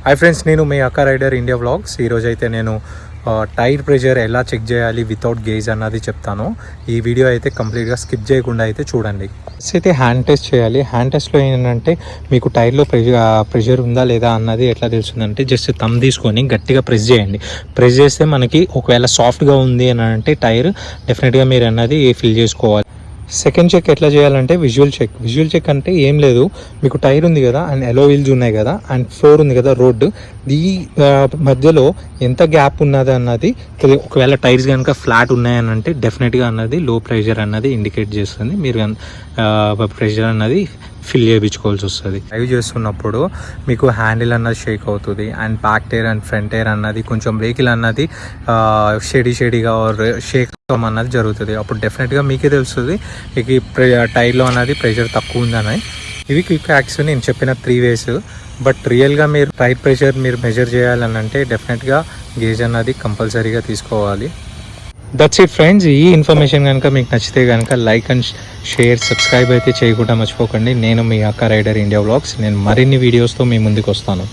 Hi friends, నేను మీ అక్క rider India vlogs. ఈరోజు అయితే నేను టైర్ ప్రెషర్ ఎలా చెక్ చేయాలి వితౌట్ గేజ్ అన్నది చెప్తాను. ఈ వీడియో అయితే కంప్లీట్గా స్కిప్ చేయకుండా అయితే చూడండి. ఫస్ట్ అయితే హ్యాండ్ టెస్ట్ చేయాలి. హ్యాండ్ టెస్ట్లో ఏంటంటే మీకు టైర్లో ప్రెషర్ ఉందా లేదా అన్నది ఎట్లా తెలుస్తుందంటే జస్ట్ థంబ్ తీసుకొని గట్టిగా ప్రెస్ చేయండి. ప్రెస్ చేస్తే మనకి ఒకవేళ సాఫ్ట్గా ఉంది అని అంటే టైర్ డెఫినెట్గా మీరు అన్నది ఫిల్ చేసుకోవాలి. సెకండ్ చెక్ ఎట్లా చేయాలంటే విజువల్ చెక్ అంటే ఏం లేదు, మీకు టైర్ ఉంది కదా అండ్ ఎలో వీల్స్ ఉన్నాయి కదా అండ్ ఫ్లోర్ ఉంది కదా రోడ్డు, ఈ మధ్యలో ఎంత గ్యాప్ ఉన్నది అన్నది ఒకవేళ టైర్స్ కనుక ఫ్లాట్ ఉన్నాయని అంటే డెఫినెట్గా అన్నది లో ప్రెషర్ అన్నది ఇండికేట్ చేస్తుంది. మీరు ప్రెషర్ అన్నది ఫిల్ చేయించుకోవాల్సి వస్తుంది. డ్రైవ్ చేస్తున్నప్పుడు మీకు హ్యాండిల్ అన్నది షేక్ అవుతుంది and back tyre and front tyre అన్నది కొంచెం వెహికల్ అన్నది షేడీగా షేక్ అన్నది జరుగుతుంది. అప్పుడు డెఫినెట్గా మీకే తెలుస్తుంది మీకు టైర్లో అన్నది ప్రెషర్ తక్కువ ఉందని. ఇవి క్విక్ యాక్స్ నేను చెప్పిన 3 ways. బట్ రియల్గా మీరు టైర్ ప్రెషర్ మీరు మెజర్ చేయాలని అంటే డెఫినెట్గా గేజ్ అన్నది కంపల్సరీగా తీసుకోవాలి. That's it friends. ఈ ఇన్ఫర్మేషన్ కనుక మీకు నచ్చితే కనుక లైక్ అండ్ షేర్, సబ్స్క్రైబ్ అయితే చేయకుండా మర్చిపోకండి. నేను మీ అక్క రైడర్ ఇండియా వ్లాగ్స్. నేను మరిన్ని వీడియోస్తో మీ ముందుకు వస్తాను.